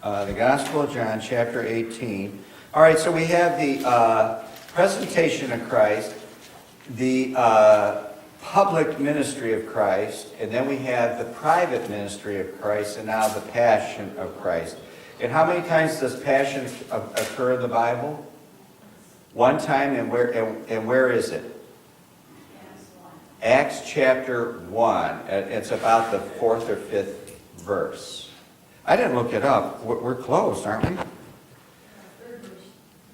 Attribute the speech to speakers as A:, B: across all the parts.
A: The Gospel of John, chapter 18. All right, so we have the presentation of Christ, the public ministry of Christ, and then we have the private ministry of Christ, and now the passion of Christ. And how many times does passion occur in the Bible? One time, and where is it? Acts chapter 1. It's about the 4th or 5th verse. I didn't look it up. We're close, aren't we?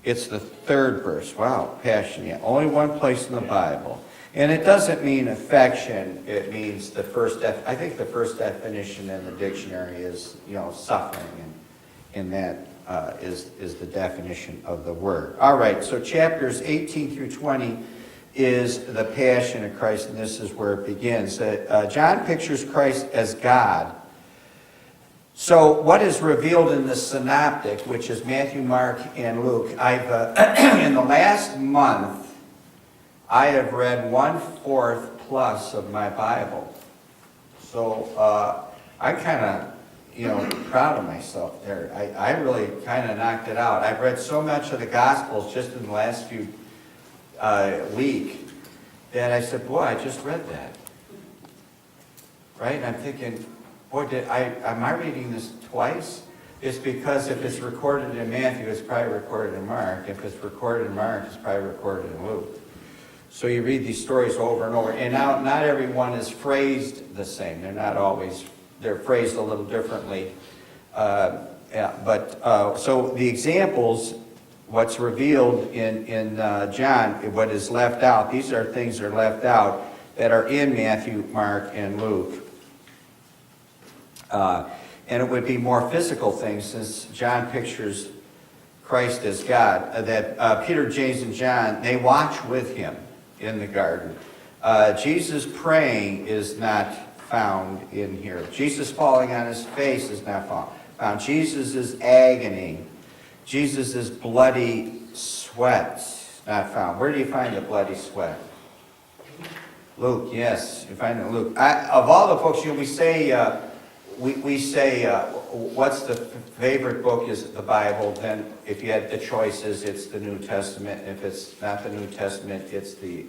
A: It's the 3rd verse. Wow, passion. Yeah, only one place in the Bible. And it doesn't mean affection. It means the first. I think the first definition in the dictionary is, suffering, and that is the definition of the word. All right. So chapters 18 through 20 is the passion of Christ, and this is where it begins. John pictures Christ as God. So what is revealed in the synoptic, which is Matthew, Mark, and Luke, I've in the last month, I have read 1/4 plus of my Bible. So I'm kind of, proud of myself there. I really kind of knocked it out. I've read so much of the Gospels just in the last few week that I said, boy, I just read that. Right? And I'm thinking, boy, am I reading this twice? It's because if it's recorded in Matthew, it's probably recorded in Mark. If it's recorded in Mark, it's probably recorded in Luke. So you read these stories over and over. And now, not everyone is phrased the same. They're not always, they're phrased a little differently. So the examples, what's revealed in John, what is left out, these are things that are left out that are in Matthew, Mark, and Luke. And it would be more physical things, since John pictures Christ as God, that Peter, James, and John, they watch with him in the garden. Jesus praying is not found in here. Jesus falling on his face is not found. Jesus' agony, Jesus' bloody sweat, not found. Where do you find the bloody sweat? Luke, yes, you find it in Luke. Of all the books, we say, what's the favorite book is the Bible. Then if you had the choices, it's the New Testament. If it's not the New Testament, it's the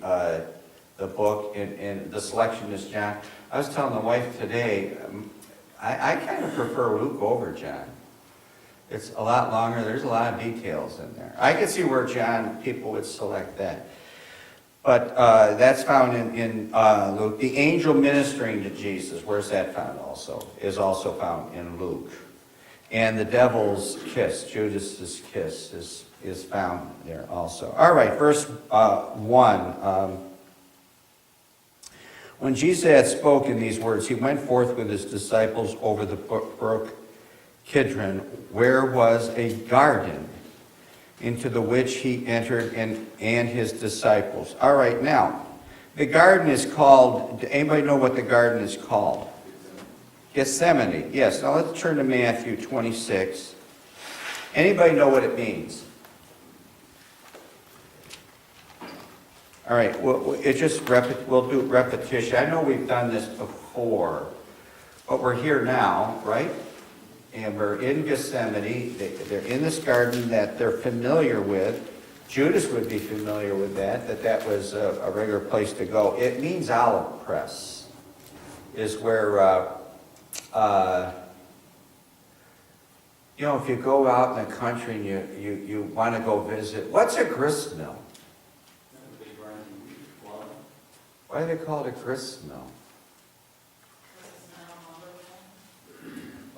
A: book, and the selection is John. I was telling the wife today, I kind of prefer Luke over John. It's a lot longer. There's a lot of details in there. I can see where John, people would select that. But that's found in Luke. The angel ministering to Jesus, where's that found also? Is also found in Luke. And the devil's kiss, Judas's kiss, is found there also. All right, verse 1. When Jesus had spoken these words, he went forth with his disciples over the brook Kidron, where was a garden, into the which he entered and his disciples. All right, now, the garden is called, anybody know what the garden is called? Gethsemane. Yes, now let's turn to Matthew 26. Anybody know what it means? All right, well, we'll do repetition. I know we've done this before, but we're here now, right? And we're in Gethsemane. They're in this garden that they're familiar with. Judas would be familiar with that was a regular place to go. It means olive press, is where, if you go out in the country and you want to go visit, what's a grist mill? Why do they call it a grist mill?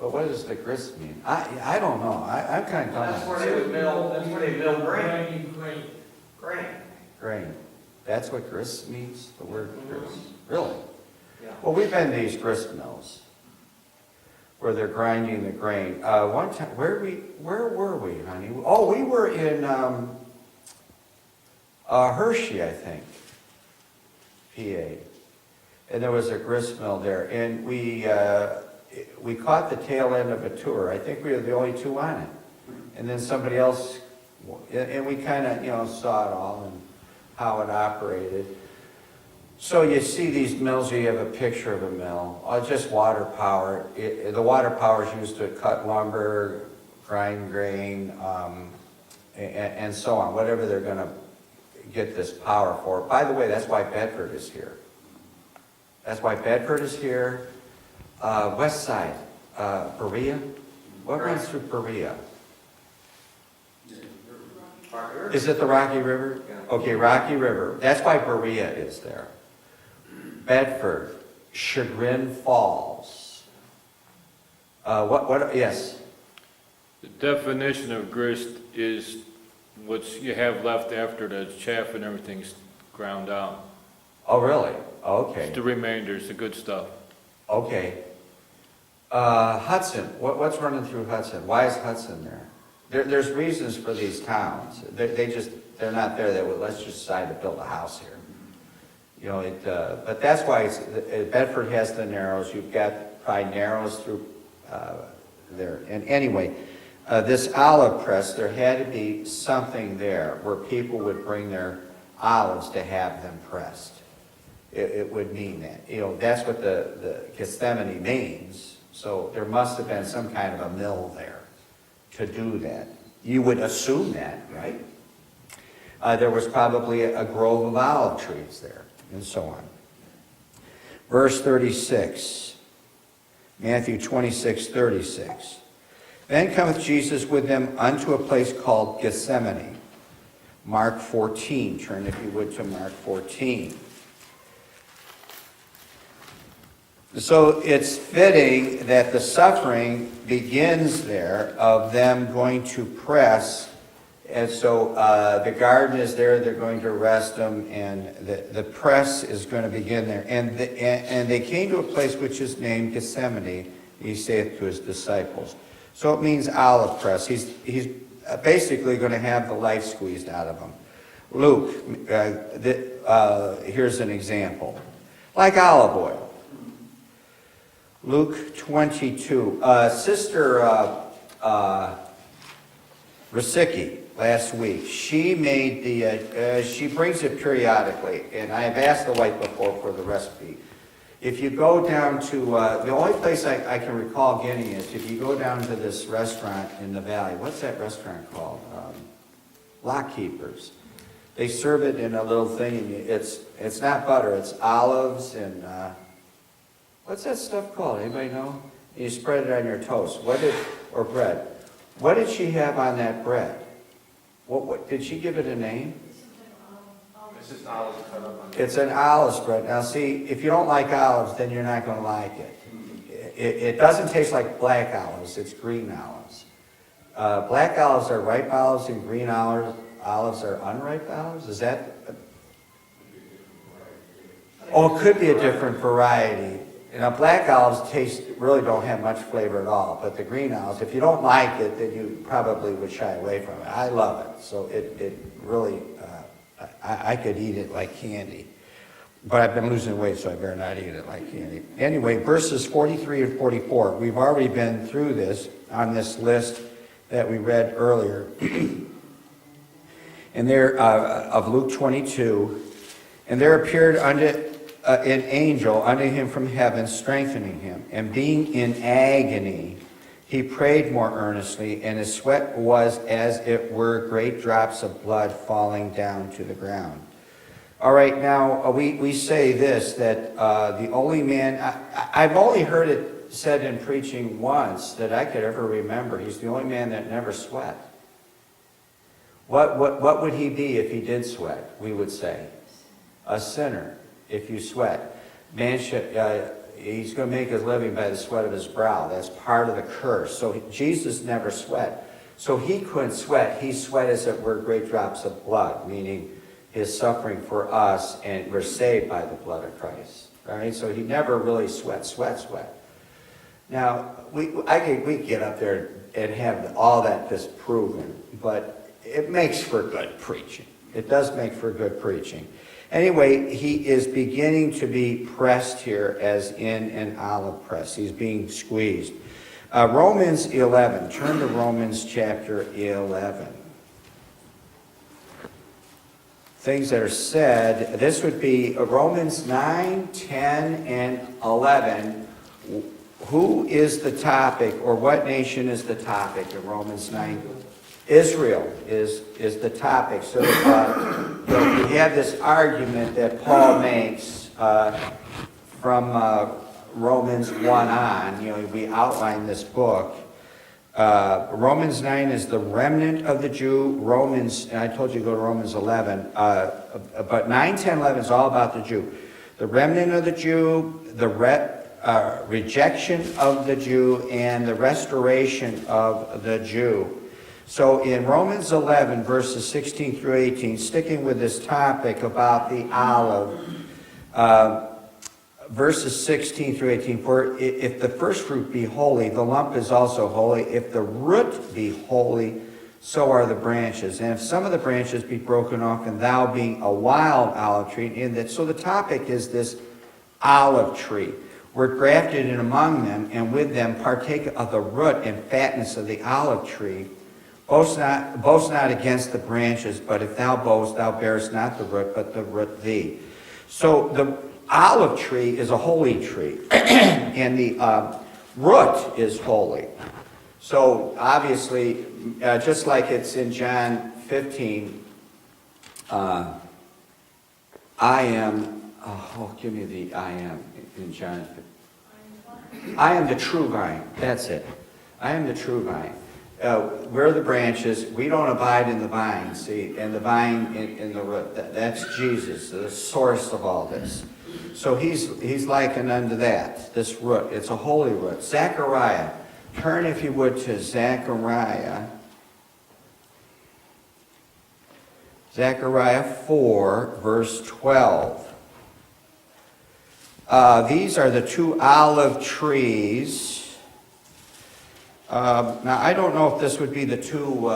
A: But what does the grist mean? I don't know. I'm kind of dumb.
B: That's where they mill grain. Grain.
A: That's what grist means? The word grist? Really?
B: Yeah.
A: Well, we've been to these grist mills where they're grinding the grain. One time, where were we, honey? Oh, we were in Hershey, I think, PA. And there was a grist mill there. And we caught the tail end of a tour. I think we were the only two on it. And then somebody else, and we kind of, saw it all and how it operated. So you see these mills, you have a picture of a mill, just water power. The water power is used to cut lumber, grind grain, and so on, whatever they're going to get this power for. By the way, that's why Bedford is here. That's why Bedford is here. West side, Berea. What runs through Berea? Is it the Rocky River? Okay, Rocky River. That's why Berea is there. Bedford, Chagrin Falls. Yes.
C: The definition of grist is what you have left after the chaff and everything's ground out.
A: Oh, really? Okay.
C: It's the remainder, it's the good stuff.
A: Okay. Hudson, what's running through Hudson? Why is Hudson there? There's reasons for these towns. They're not there. Let's just decide to build a house here. You know, but that's why Bedford has the narrows. You've got probably narrows through there. And anyway, this olive press, there had to be something there where people would bring their olives to have them pressed. It would mean that. You know, that's what the Gethsemane means. So there must have been some kind of a mill there to do that. You would assume that, right? There was probably a grove of olive trees there, and so on. Verse 36, Matthew 26:36. Then cometh Jesus with them unto a place called Gethsemane. Mark 14. Turn, if you would, to Mark 14. So it's fitting that the suffering begins there of them going to press. And so the garden is there, they're going to arrest them, and the press is going to begin there. And they came to a place which is named Gethsemane, he saith to his disciples. So it means olive press. He's basically going to have the life squeezed out of him. Luke, here's an example. Like olive oil. Luke 22. Sister Rasicki, last week, she made she brings it periodically, and I have asked the wife before for the recipe. If you go down to, the only place I can recall getting is if you go down to this restaurant in the valley. What's that restaurant called? Lockkeepers. They serve it in a little thing, and it's not butter, it's olives and, what's that stuff called? Anybody know? You spread it on your toast. Or bread. What did she have on that bread? What did she give it a name?
B: It's just olives cut up on.
A: It's an olive spread. Now see, if you don't like olives, then you're not going to like it. It doesn't taste like black olives, it's green olives. Black olives are ripe olives and green olives are unripe olives? Is that? Oh, it could be a different variety. You know, black olives really don't have much flavor at all, but the green olives, if you don't like it, then you probably would shy away from it. I love it, so it really, I could eat it like candy. But I've been losing weight, so I better not eat it like candy. Anyway, verses 43 and 44, we've already been through this on this list that we read earlier. And there, of Luke 22, and there appeared an angel unto him from heaven, strengthening him. And being in agony, he prayed more earnestly, and his sweat was as it were great drops of blood falling down to the ground. All right, now we say this, that the only man, I've only heard it said in preaching once that I could ever remember. He's the only man that never sweat. What would he be if he did sweat? We would say a sinner. If you sweat, man should, he's going to make his living by the sweat of his brow. That's part of the curse. So Jesus never sweat. So he couldn't sweat. He sweat as it were great drops of blood, meaning his suffering for us, and we're saved by the blood of Christ. All right. So he never really sweat. Now we get up there and have all that disproven, but it makes for good preaching. It does make for good preaching. Anyway, he is beginning to be pressed here as in an olive press. He's being squeezed. Romans 11. Turn to Romans chapter 11. Things that are said. This would be Romans 9, 10, and 11 who is the topic, or what nation is the topic in Romans 9? Israel is the topic. So you have this argument that Paul makes from Romans 1 on. We outline this book. Romans 9 is the remnant of the Jew. And I told you to go to Romans 11. But 9, 10, 11 is all about the Jew. The remnant of the Jew, the rejection of the Jew, and the restoration of the Jew. So in Romans 11, verses 16 through 18, sticking with this topic about the olive, verses 16 through 18, for if the first fruit be holy, the lump is also holy. If the root be holy, so are the branches. And if some of the branches be broken off, and thou being a wild olive tree, so the topic is this olive tree. We're grafted in among them, and with them partake of the root and fatness of the olive tree. Boast not against the branches, but if thou boast, thou bearest not the root, but the root thee. So the olive tree is a holy tree, and the root is holy. So obviously, just like it's in John 15, I am, give me the I am in John 15. I am the true vine. That's it. I am the true vine. We're the branches. We don't abide in the vine, see, and the vine in the root. That's Jesus, the source of all this. So he's likened unto that, this root. It's a holy root. Zechariah. Turn, if you would, to Zechariah. Zechariah 4, verse 12. These are the two olive trees. Now, I don't know if this would be the two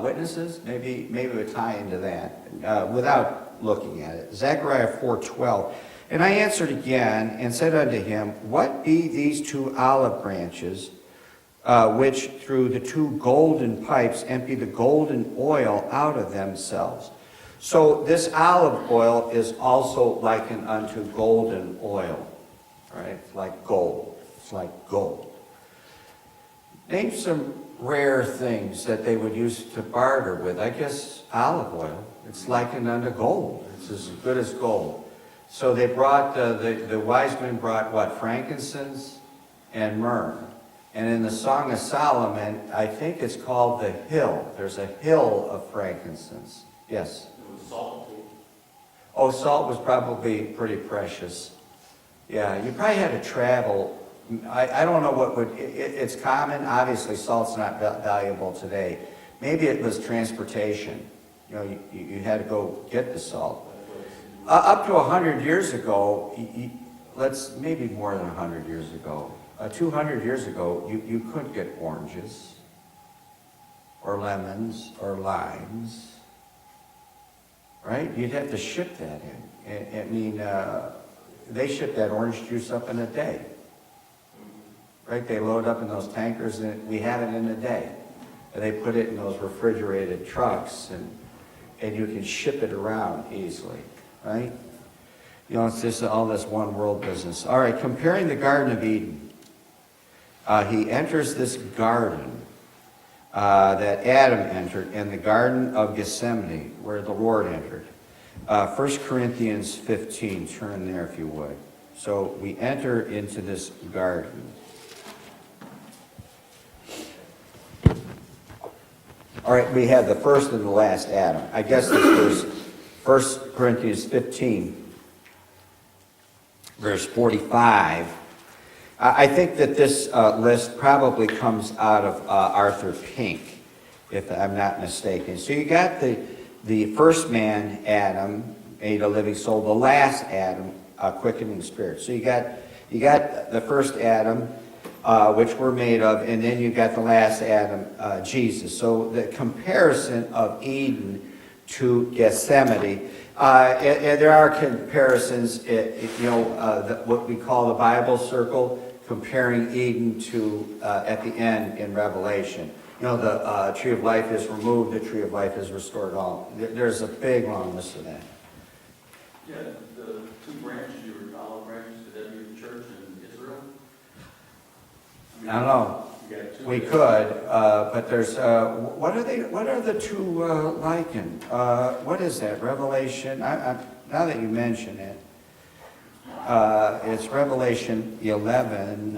A: witnesses. Maybe we tie into that without looking at it. Zechariah 4:12. And I answered again and said unto him, what be these two olive branches, which through the two golden pipes empty the golden oil out of themselves? So this olive oil is also likened unto golden oil, right? Like gold. It's like gold. Name some rare things that they would use to barter with. I guess olive oil. It's likened unto gold. It's as good as gold. So they brought, the wise men brought what? Frankincense and myrrh. And in the Song of Solomon, I think it's called the hill. There's a hill of frankincense. Yes?
B: It was salt too.
A: Oh, salt was probably pretty precious. Yeah, you probably had to travel. I don't know what would, it's common. Obviously, salt's not valuable today. Maybe it was transportation. You had to go get the salt. Up to 100 years ago, maybe more than 100 years ago, 200 years ago, you couldn't get oranges or lemons or limes, right? You'd have to ship that in. They ship that orange juice up in a day, right? They load up in those tankers, and we have it in a day. And they put it in those refrigerated trucks, and you can ship it around easily, right? It's just all this one world business. All right, comparing the Garden of Eden. He enters this garden that Adam entered, and the Garden of Gethsemane, where the Lord entered. 1 Corinthians 15, turn there if you would. So we enter into this garden. All right, we have the first and the last Adam. I guess this was 1 Corinthians 15, verse 45. I think that this list probably comes out of Arthur Pink, if I'm not mistaken. So you got the first man, Adam, made a living soul. The last Adam, a quickening spirit. So you got the first Adam, which we're made of, and then you got the last Adam, Jesus. So the comparison of Eden to Gethsemane. And there are comparisons, what we call the Bible circle, comparing Eden to at the end in Revelation. The tree of life is removed, the tree of life is restored. There's a big long list of that.
B: Yeah, the two branches, your olive branches, could that be the church and
A: I don't know.
B: You got two.
A: We could, but there's, what are the two likened? What is that, Revelation, now that you mention it, it's Revelation 11,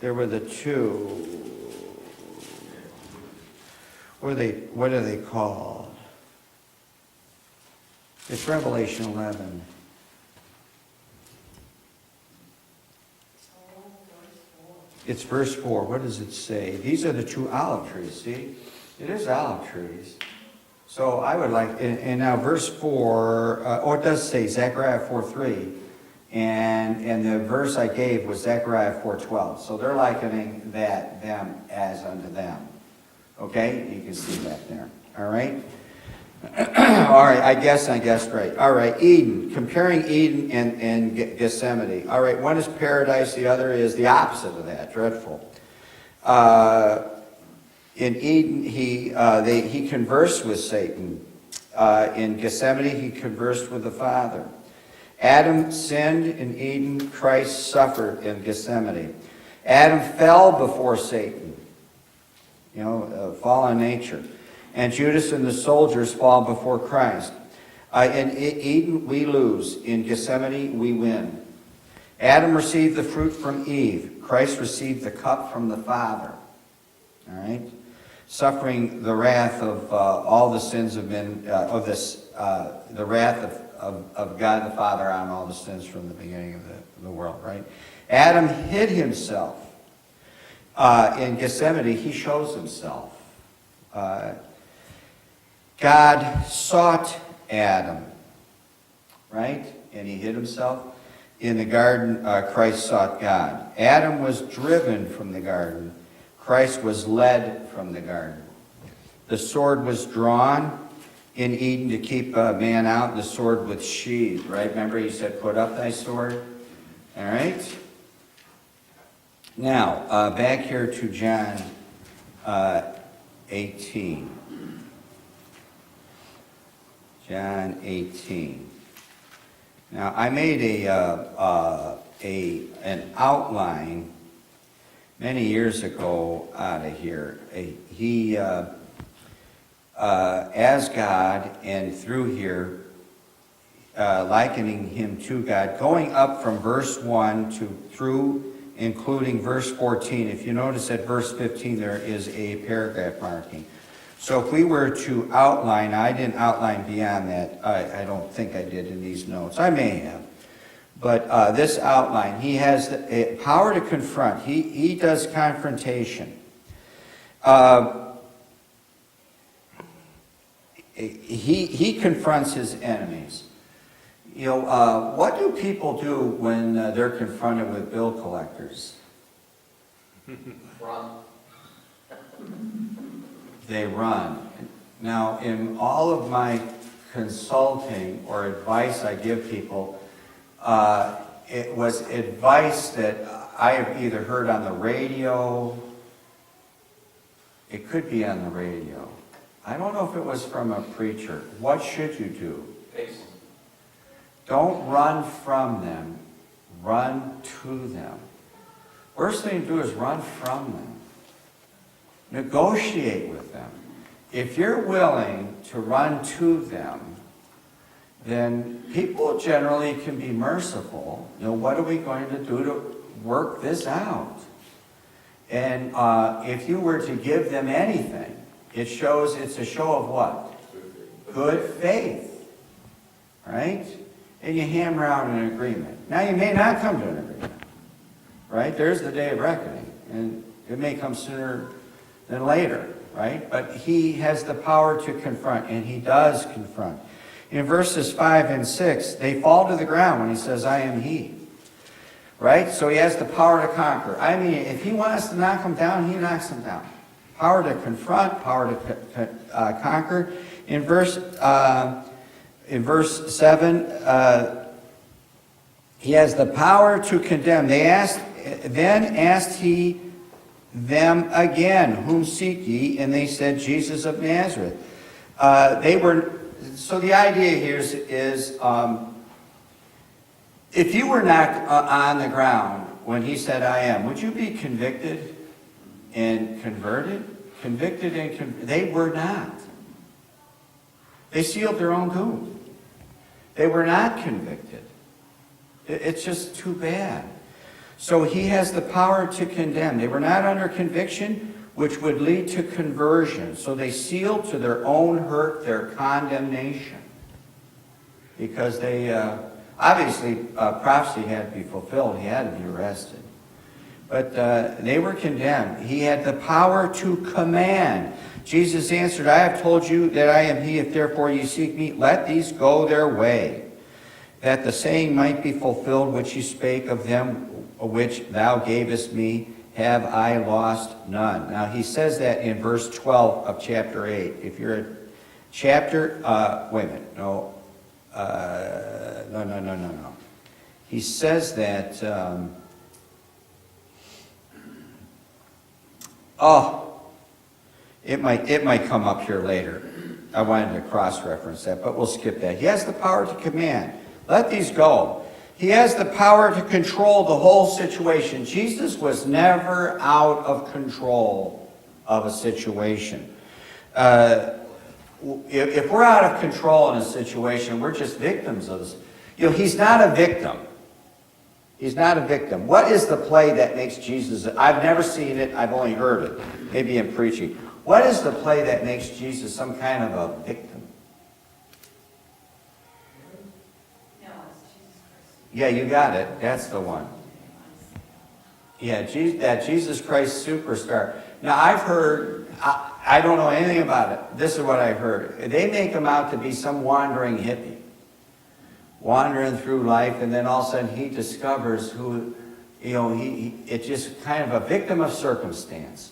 A: there were the two, what are they called? It's Revelation 11. It's verse 4. What does it say? These are the two olive trees, see? It is olive trees. So I would like, and now verse 4, it does say Zechariah 4:3, and the verse I gave was Zechariah 4:12. So they're likening them as unto them. Okay? You can see that there. All right? All right, I guessed right. All right, Eden, comparing Eden and Gethsemane. All right, one is paradise, the other is the opposite of that, dreadful. In Eden, he conversed with Satan. In Gethsemane, he conversed with the Father. Adam sinned in Eden, Christ suffered in Gethsemane. Adam fell before Satan, fallen nature. And Judas and the soldiers fall before Christ. In Eden, we lose. In Gethsemane, we win. Adam received the fruit from Eve. Christ received the cup from the Father. All right? Suffering the wrath of all the sins have been, the wrath of God the Father on all the sins from the beginning of the world, right? Adam hid himself. In Gethsemane, he shows himself. God sought Adam, right? And he hid himself. In the garden, Christ sought God. Adam was driven from the garden. Christ was led from the garden. The sword was drawn in Eden to keep man out, the sword was sheathed, right? Remember he said, put up thy sword? All right? Now, back here to John 18. John 18. Now, I made an outline many years ago out of here. He, as God and through here, likening him to God, going up from verse 1 through including verse 14. If you notice at verse 15 there is a paragraph marking. So if we were to outline, I didn't outline beyond that. I don't think I did in these notes. I may have. But this outline, he has the power to confront. He does confrontation. He confronts his enemies. What do people do when they're confronted with bill collectors?
B: Run.
A: They run. Now, in all of my consulting or advice I give people, it was advice that I have either heard on the radio, it could be on the radio. I don't know if it was from a preacher. What should you do?
B: Face them.
A: Don't run from them, run to them. Worst thing to do is run from them. Negotiate with them. If you're willing to run to them, then people generally can be merciful. What are we going to do to work this out? And if you were to give them anything, it's a show of what? Good faith. Right? And you hammer out an agreement. Now you may not come to an agreement. Right? There's the day of reckoning. And it may come sooner than later. Right? But he has the power to confront, and he does confront. In verses 5 and 6, they fall to the ground when he says, I am he. Right? So he has the power to conquer. I mean, if he wants to knock them down, he knocks them down. Power to confront, power to conquer. In verse 7, he has the power to condemn. Then asked he them again, whom seek ye? And they said, Jesus of Nazareth. So the idea here is If you were not on the ground when he said, I am, would you be convicted and converted? Convicted and they were not. They sealed their own doom. They were not convicted. It's just too bad. So he has the power to condemn. They were not under conviction, which would lead to conversion. So they sealed to their own hurt their condemnation. Because they, obviously, prophecy had to be fulfilled. He had to be arrested. But they were condemned. He had the power to command. Jesus answered, I have told you that I am he. If therefore you seek me, let these go their way, that the saying might be fulfilled which you spake of them which thou gavest me, have I lost none. Now he says that in verse 12 of chapter 8. If you're at chapter, wait a minute, no. He says that, it might come up here later. I wanted to cross-reference that, but we'll skip that. He has the power to command. Let these go. He has the power to control the whole situation. Jesus was never out of control of a situation. If we're out of control in a situation, we're just victims of this. You know, he's not a victim. He's not a victim. What is the play that makes Jesus... I've never seen it. I've only heard it, maybe in preaching. What is the play that makes Jesus some kind of a victim? Yeah, you got it. That's the one. Yeah, that Jesus Christ superstar. Now, I've heard, I don't know anything about it. This is what I've heard. They make him out to be some wandering hippie, wandering through life, and then all of a sudden he discovers who, you know, it's just kind of a victim of circumstance.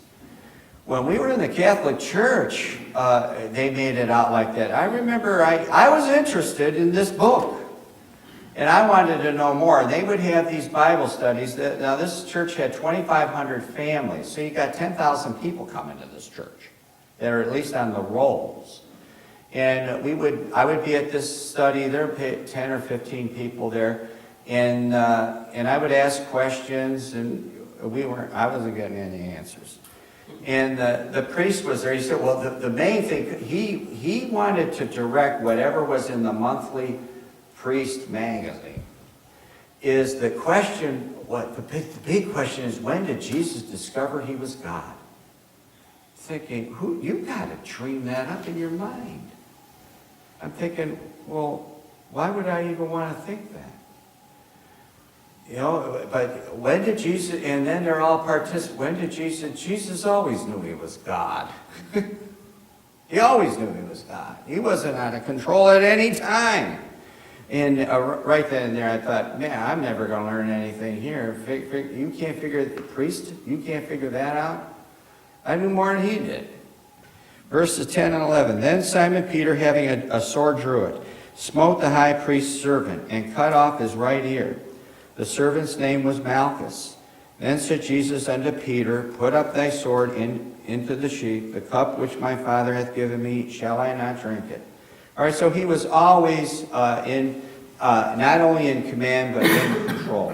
A: When we were in the Catholic Church, they made it out like that. I remember I was interested in this book. And I wanted to know more. They would have these Bible studies. Now, this church had 2,500 families, so you got 10,000 people coming to this church that are at least on the rolls. And I would be at this study. There were 10 or 15 people there, and I would ask questions, and I wasn't getting any answers. And the priest was there. He said, "Well, the main thing he wanted to direct whatever was in the monthly Priest magazine is the question, the big question is, when did Jesus discover he was God?" Thinking, you've got to dream that up in your mind. I'm thinking, well, why would I even want to think that? You know, but when did Jesus, and then they're all when did Jesus always knew he was God. He always knew he was God. He wasn't out of control at any time. And right then and there, I thought, man, I'm never going to learn anything here. You can't figure, priest, you can't figure that out? I knew more than he did. Verses 10 and 11. Then Simon Peter, having a sword, drew it, smote the high priest's servant, and cut off his right ear. The servant's name was Malchus. Then said Jesus unto Peter, Put up thy sword into the sheath. The cup which my Father hath given me, shall I not drink it? All right, so he was always not only in command, but in control.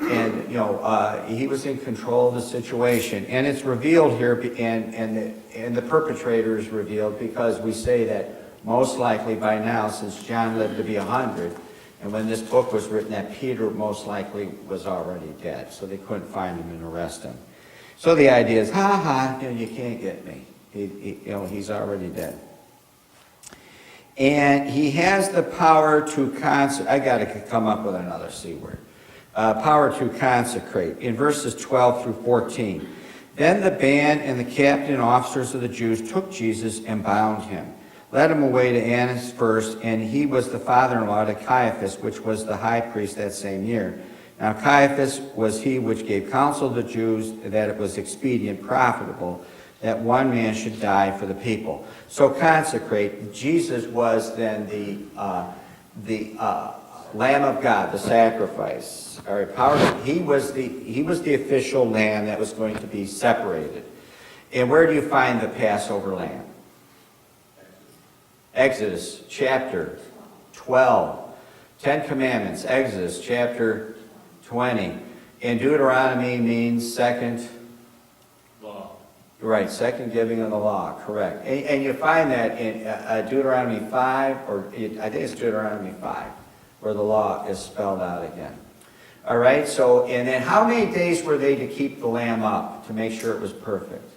A: And, you know, he was in control of the situation. And it's revealed here, and the perpetrator is revealed, because we say that most likely by now, since John lived to be 100, and when this book was written, that Peter most likely was already dead. So they couldn't find him and arrest him. So the idea is, you can't get me. He's already dead. And he has the power to consecrate. I got to come up with another C word. Power to consecrate. In verses 12 through 14. Then the band and the captain and officers of the Jews took Jesus and bound him, led him away to Annas first, and he was the father-in-law to Caiaphas, which was the high priest that same year. Now Caiaphas was he which gave counsel to the Jews that it was expedient, profitable, that one man should die for the people. So consecrate. Jesus was then the Lamb of God, the sacrifice. All right, power. He was the official lamb that was going to be separated. And where do you find the Passover lamb? Exodus chapter 12. Ten Commandments, Exodus chapter 20. And Deuteronomy means second,
C: Law.
A: right, second giving of the law, correct. And you find that in Deuteronomy 5, or I think it's Deuteronomy 5, where the law is spelled out again. All right, so, and then how many days were they to keep the lamb up to make sure it was perfect?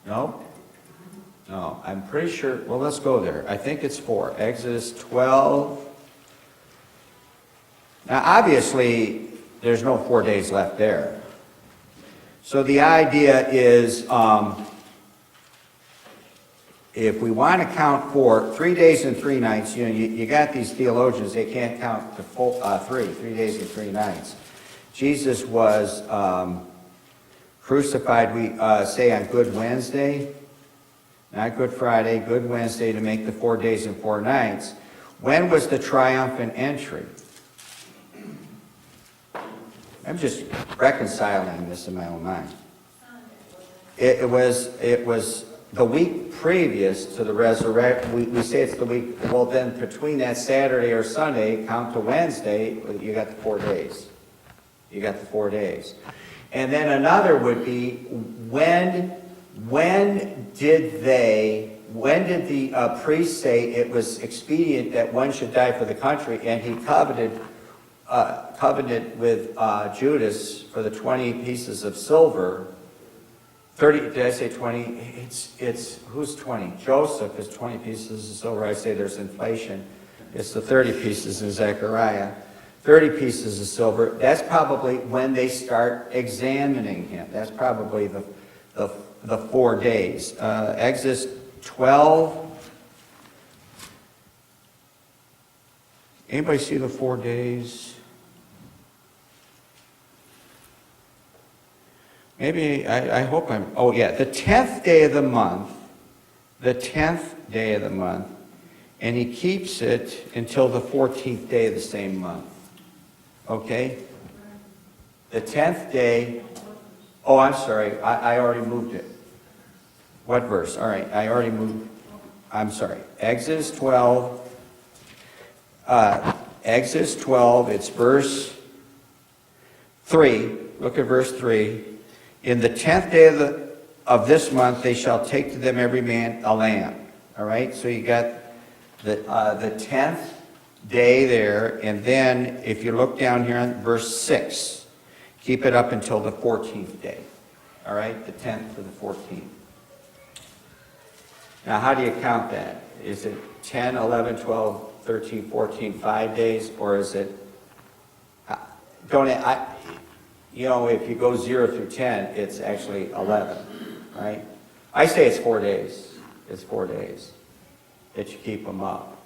A: No? No, I'm pretty sure, well, let's go there. I think it's 4. Exodus 12. Now, obviously, there's no 4 days left there. So the idea is, if we want to count 3 days and 3 nights, you know, you got these theologians, they can't count to 3 days and 3 nights. Jesus was crucified, we say, on Good Wednesday, not Good Friday, Good Wednesday, to make the 4 days and 4 nights. When was the triumphant entry? I'm just reconciling this in my own mind. It was the week previous to the resurrection. We say it's the week, well then between that Saturday or Sunday, count to Wednesday, you got the 4 days. You got the 4 days. And then another would be, when did the priest say it was expedient that one should die for the country, and he covenanted with Judas for the 20 pieces of silver. 30, did I say 20? It's who's 20? Joseph is 20 pieces of silver. I say there's inflation. It's the 30 pieces in Zechariah. 30 pieces of silver. That's probably when they start examining him. That's probably the 4 days. Exodus 12. Anybody see the 4 days? Maybe, I hope I'm, oh yeah, the 10th day of the month, and he keeps it until the 14th day of the same month. Okay? The 10th day, oh, I'm sorry, I already moved it. What verse? All right, I already moved, I'm sorry. Exodus 12, it's verse 3. Look at verse 3. In the 10th day of this month, they shall take to them every man a lamb. All right, so you got the 10th day there, and then if you look down here on verse 6, keep it up until the 14th day. All right, the 10th to the 14th. Now, how do you count that? Is it 10, 11, 12, 13, 14, 5 days, or is it, you know, if you go 0 through 10, it's actually 11, right? I say it's 4 days. It's 4 days that you keep them up.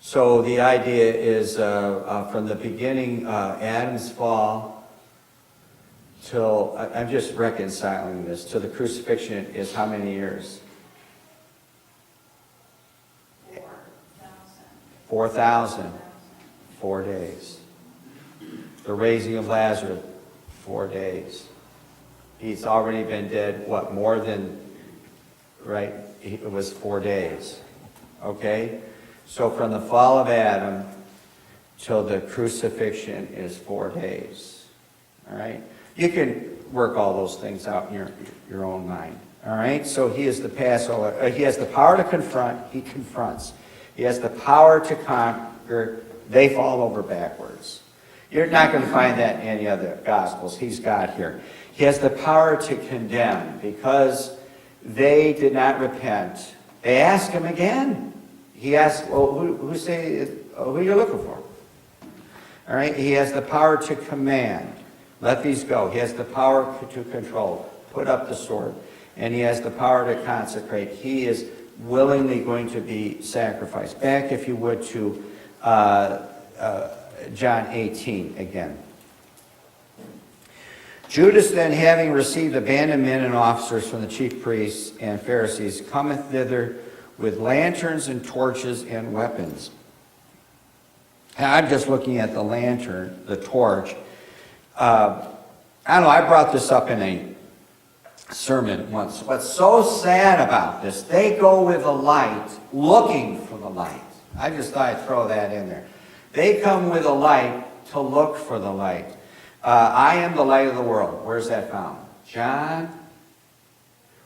A: So the idea is from the beginning, Adam's fall, till, I'm just reconciling this, to the crucifixion is how many years? 4,000. 4 days. The raising of Lazarus, 4 days. He's already been dead, what, more than, right? It was 4 days. Okay? So from the fall of Adam till the crucifixion is 4 days. All right? You can work all those things out in your own mind. All right? So he is the Passover. He has the power to confront. He confronts. He has the power to conquer. They fall over backwards. You're not going to find that in any other Gospels. He's got here. He has the power to condemn because they did not repent. They ask him again. He asks, well, who are you looking for? All right. He has the power to command. Let these go. He has the power to control. Put up the sword. And he has the power to consecrate. He is willingly going to be sacrificed. Back, if you would, to John 18 again. Judas then, having received a band of men and officers from the chief priests and Pharisees, cometh thither with lanterns and torches and weapons. And I'm just looking at the lantern, the torch. I don't know, I brought this up in a sermon once. What's so sad about this, they go with a light, looking for the light. I just thought I'd throw that in there. They come with a light to look for the light. I am the light of the world. Where's that found? John,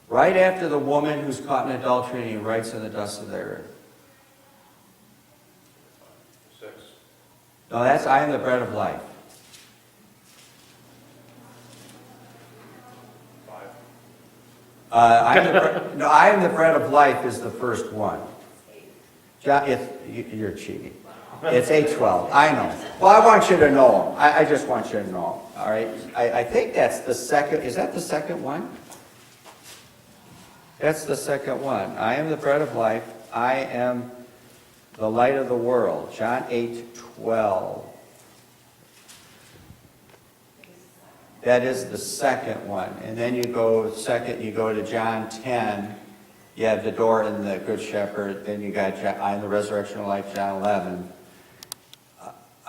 A: right after the woman who's caught in adultery, and he writes in the dust of the earth.
B: 6.
A: No, that's I am the bread of life.
B: 5.
A: I am the bread of life is the first one. John, you're cheating. It's 8:12. I know. Well, I want you to know them. I just want you to know them. All right. I think that's the second. Is that the second one? That's the second one. I am the bread of life. I am the light of the world. John 8:12. That is the second one. And then you go to John 10. You have the door and the good shepherd. Then you got I am the resurrection of life, John 11.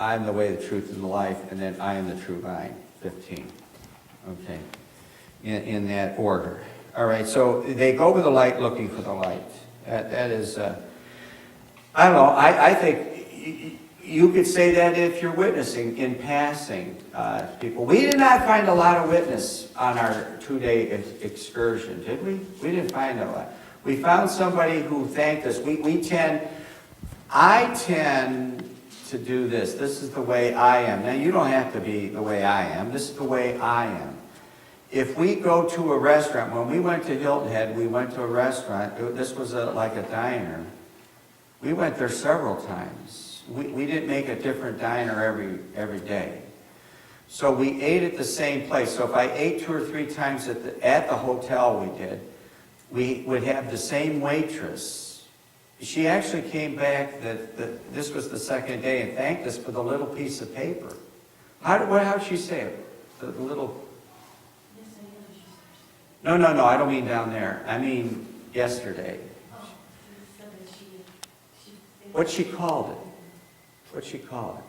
A: I am the way, the truth, and the life. And then I am the true vine, 15. Okay. In that order. All right, so they go with the light looking for the light. That is, I don't know, I think you could say that if you're witnessing in passing people. We did not find a lot of witness on our 2-day excursion, did we? We didn't find a lot. We found somebody who thanked us. I tend to do this. This is the way I am. Now, you don't have to be the way I am. This is the way I am. If we go to a restaurant, when we went to Hilton Head, we went to a restaurant. This was like a diner. We went there several times. We didn't make a different diner every day. So we ate at the same place. So if I ate 2 or 3 times at the hotel we would have the same waitress. She actually came back, this was the second day, and thanked us for the little piece of paper. How'd she say it? The little... No, I don't mean down there. I mean yesterday. What she called it? What'd she call it?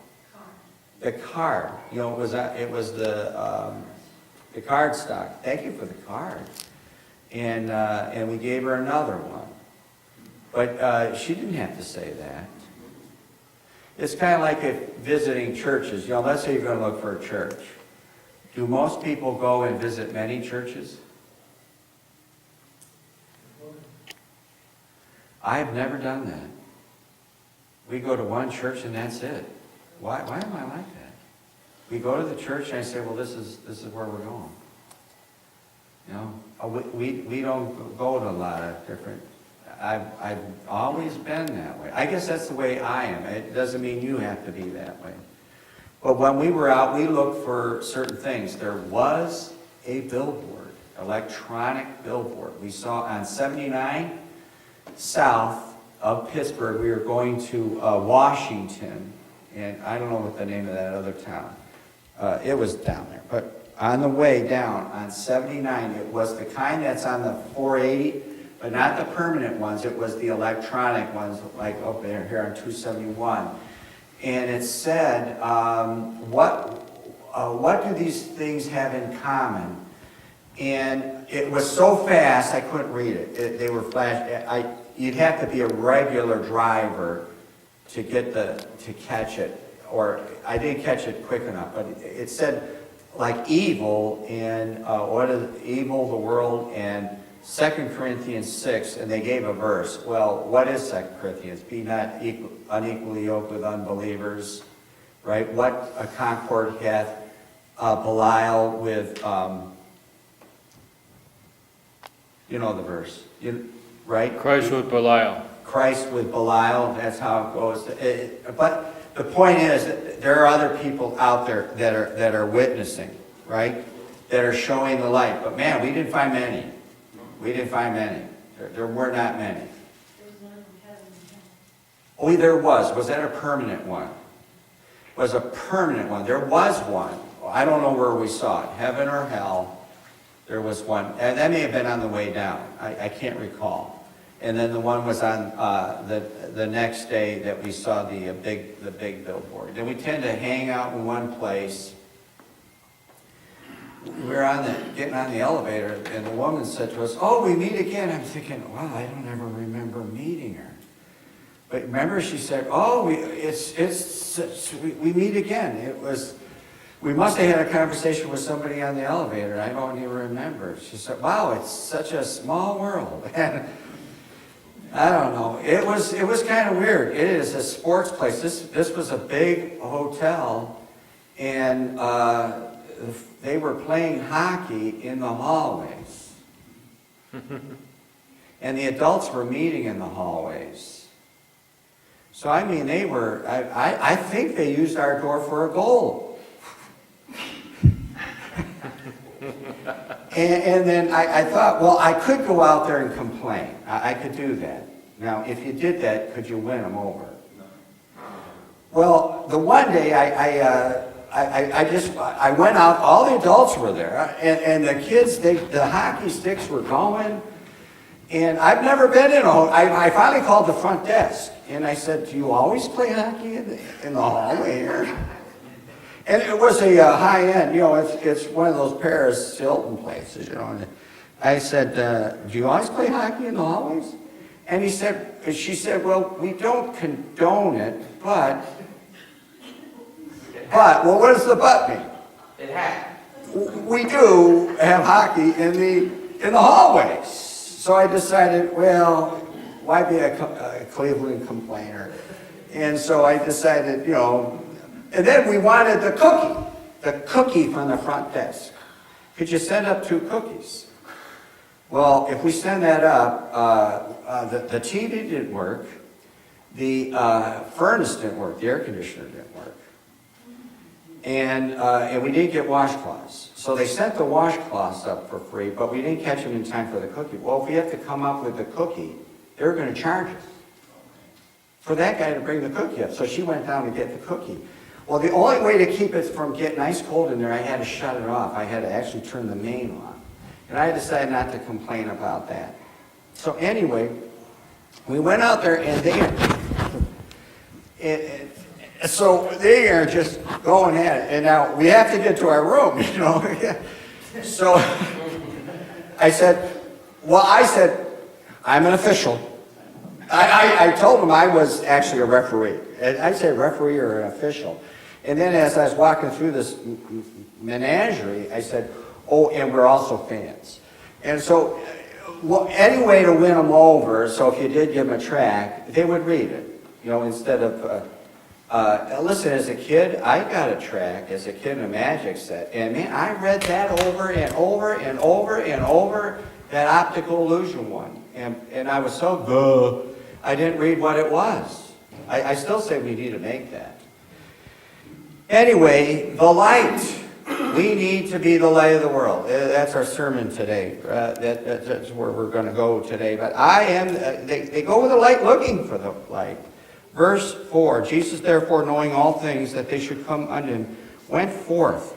A: The card. You know, it was the card stock. Thank you for the card. And we gave her another one. But she didn't have to say that. It's kind of like if visiting churches. You know, let's say you're going to look for a church. Do most people go and visit many churches? I've never done that. We go to one church and that's it. Why am I like that? We go to the church and I say, well, this is where we're going. You know, we don't go to a lot of different. I've always been that way. I guess that's the way I am. It doesn't mean you have to be that way. But when we were out, we looked for certain things. There was a billboard, electronic billboard. We saw on 79 south of Pittsburgh. We were going to Washington, and I don't know what the name of that other town. It was down there. But on the way down on 79, it was the kind that's on the 480, but not the permanent ones. It was the electronic ones, like up there here on 271. And it said, what do these things have in common? And it was so fast I couldn't read it. They were flash. You'd have to be a regular driver to catch it. Or I didn't catch it quick enough. But it said like evil and what is evil, the world, and 2 Corinthians 6, and they gave a verse. Well, what is 2 Corinthians? Be not unequally yoked with unbelievers, right? What a concord hath Belial with, you know the verse, right?
C: Christ with Belial.
A: Christ with Belial, that's how it goes. But the point is, that there are other people out there that are witnessing, right? That are showing the light. But man, we didn't find many. We didn't find many. There were not many. Oh, there was. Was that a permanent one? Was a permanent one. There was one. I don't know where we saw it. Heaven or hell. There was one. And that may have been on the way down. I can't recall. And then the one was on the next day that we saw the big billboard. And we tend to hang out in one place. We were getting on the elevator, and the woman said to us, "Oh, we meet again." I'm thinking, wow, I don't ever remember meeting her. But remember, she said, oh, we meet again. We must have had a conversation with somebody on the elevator, and I don't even remember. She said, wow, it's such a small world. And I don't know. It was kind of weird. It is a sports place. This was a big hotel, and they were playing hockey in the hallways. And the adults were meeting in the hallways. So, I mean, they were, I think they used our door for a goal. And then I thought, well, I could go out there and complain. I could do that. Now, if you did that, could you win them over? Well, the one day I went out, all the adults were there, and the kids, the hockey sticks were going, and I've never been in I finally called the front desk, and I said, do you always play hockey in the hallway here? And it was a high-end, it's one of those Paris Hilton places, And I said, do you always play hockey in the hallways? And she said, well, we don't condone it, but, well, what does the but mean?
B: It had.
A: We do have hockey in the hallways. So I decided, well, why be a Cleveland complainer? And so I decided, and then we wanted the cookie from the front desk. Could you send up 2 cookies? Well, if we send that up, the TV didn't work, the furnace didn't work, the air conditioner didn't work, and we didn't get washcloths. So they sent the washcloths up for free, but we didn't catch them in time for the cookie. Well, if we have to come up with the cookie, they were going to charge us for that guy to bring the cookie up. So she went down to get the cookie. Well, the only way to keep it from getting ice cold in there, I had to shut it off. I had to actually turn the main on. And I decided not to complain about that. So anyway, we went out there, and so they are just going at it. And now we have to get to our room, So I said, I'm an official. I told them I was actually a referee. And I said referee or an official. And then as I was walking through this menagerie, I said, oh, and we're also fans. And so, any way to win them over, so if you did give them a track, they would read it. Instead of, listen, as a kid, I got a track as a kid in a magic set. And man, I read that over and over and over and over, that optical illusion one. And I was so, I didn't read what it was. I still say we need to make that. Anyway, the light. We need to be the light of the world. That's our sermon today. That's where we're going to go today. But they go with the light looking for the light. Verse 4, Jesus therefore knowing all things that they should come unto him, went forth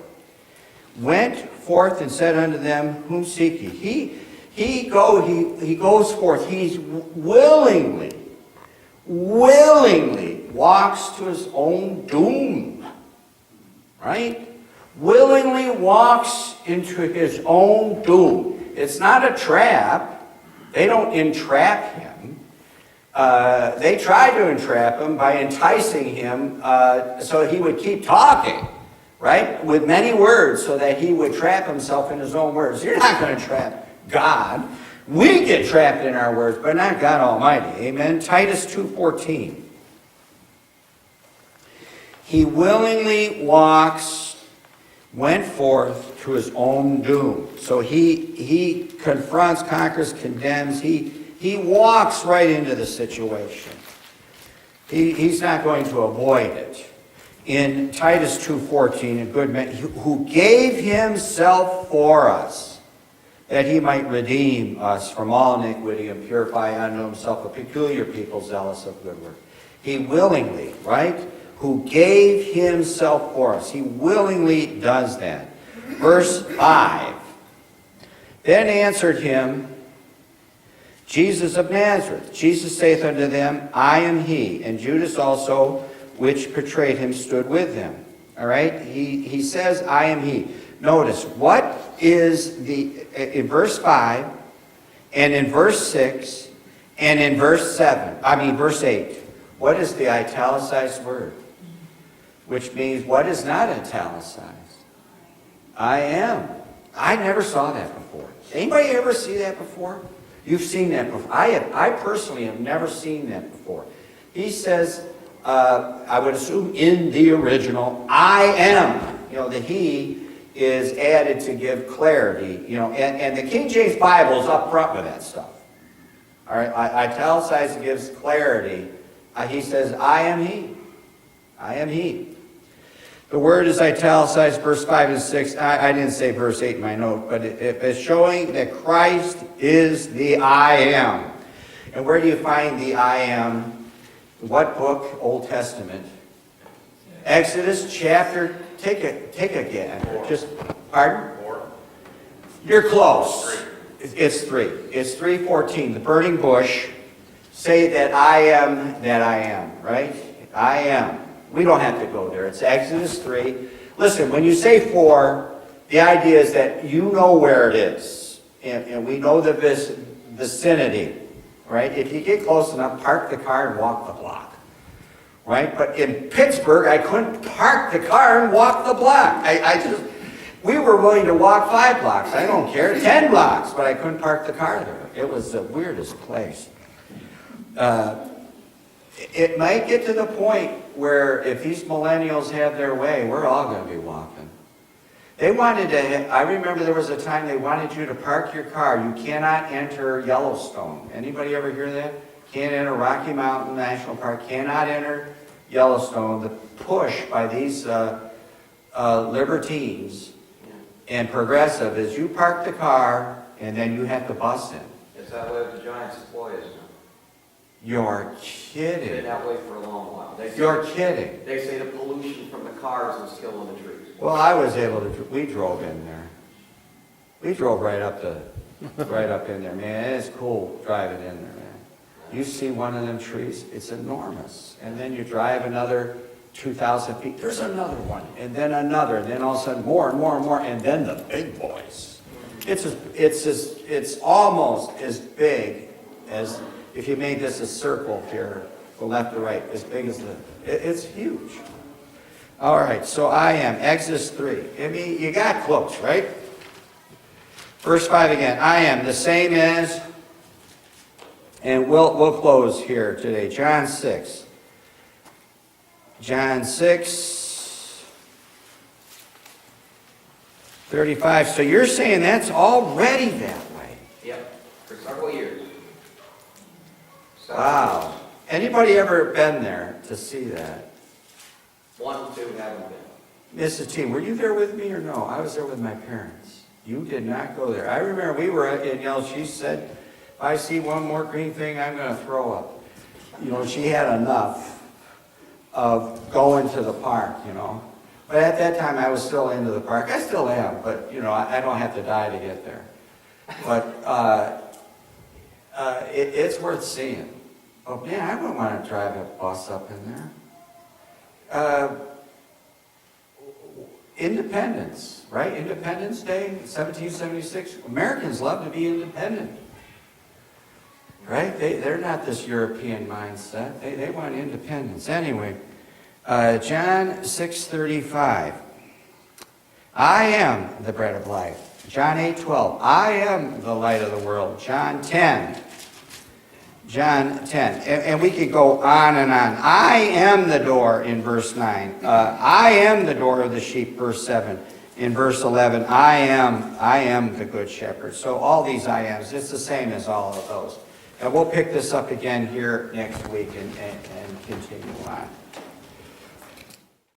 A: and said unto them, whom seek ye? He goes forth. He's willingly walks to his own doom. Right? Willingly walks into his own doom. It's not a trap. They don't entrap him. They tried to entrap him by enticing him so he would keep talking, right? With many words so that he would trap himself in his own words. You're not going to trap God. We get trapped in our words, but not God Almighty. Amen? Titus 2:14. He willingly went forth to his own doom. So he confronts, conquers, condemns. He walks right into the situation. He's not going to avoid it. In Titus 2:14, a good man who gave himself for us, that he might redeem us from all iniquity and purify unto himself a peculiar people zealous of good work. He willingly, right? Who gave himself for us. He willingly does that. Verse 5. Then answered him Jesus of Nazareth. Jesus saith unto them, I am he. And Judas also, which betrayed him, stood with them. All right? He says, I am he. Notice, what is in verse 5, and in verse 6, and in verse 8, What is the italicized word? Which means, what is not italicized? I am. I never saw that before. Anybody ever see that before? You've seen that before. I personally have never seen that before. He says, I would assume in the original, I am. You know, the he is added to give clarity. You know, and the King James Bible is up front with that stuff. All right, italicized gives clarity. He says, I am he. I am he. The word is italicized, verse 5 and 6. I didn't say verse 8 in my note, but it's showing that Christ is the I am. And where do you find the I am? What book? Old Testament. Exodus chapter, take again. Just, pardon?
B: 4.
A: You're close. It's 3. It's 3:14. The burning bush. Say that I am, right? I am. We don't have to go there. It's Exodus 3. Listen, when you say 4, the idea is that you know where it is. And we know the vicinity, right? If you get close enough, park the car and walk the block, right? But in Pittsburgh, I couldn't park the car and walk the block. We were willing to walk 5 blocks. I don't care. 10 blocks, but I couldn't park the car there. It was the weirdest place. It might get to the point where if these millennials have their way, we're all going to be walking. They wanted to, I remember there was a time they wanted you to park your car. You cannot enter Yellowstone. Anybody ever hear that? Can't enter Rocky Mountain National Park, cannot enter Yellowstone. The push by these libertines and progressive is you park the car and then you have to bus in.
D: It's that way with the giant sequoias now.
A: You're
D: It's been
A: kidding.
D: that way for a long while.
A: You're kidding.
D: They say the pollution from the cars is killing the trees.
A: Well, I was able to, we drove in there. We drove right up in there, man. It's cool driving in there, man. You see one of them trees, it's enormous. And then you drive another 2,000 feet, there's another one, and then another, and then all of a sudden more and more and more, and then the big boys. It's almost as big as, if you made this a circle here, from left to right, as big as it's huge. All right, so I am, Exodus 3. I mean, you got close, right? Verse 5 again, I am the same as, and we'll close here today, John 6. John 6, 35. So you're saying that's already that way?
D: Yep, for several years.
A: Wow. Anybody ever been there to see that?
D: 1, 2 haven't been.
A: Mrs. T, were you there with me or no? I was there with my parents. You did not go there. I remember we were at Danielle, she said, if I see one more green thing, I'm going to throw up. You know, she had enough of going to the park, you know. But at that time, I was still into the park. I still am, but, you know, I don't have to die to get there. But it's worth seeing. Oh, man, I wouldn't want to drive a bus up in there. Independence, right? Independence Day, 1776. Americans love to be independent, right? They're not this European mindset. They want independence. Anyway, John 6:35. I am the bread of life. John 8:12. I am the light of the world. John 10. And we could go on and on. I am the door in verse 9. I am the door of the sheep, verse 7. In verse 11, I am the good shepherd. So all these I ams, it's the same as all of those. And we'll pick this up again here next week and continue on.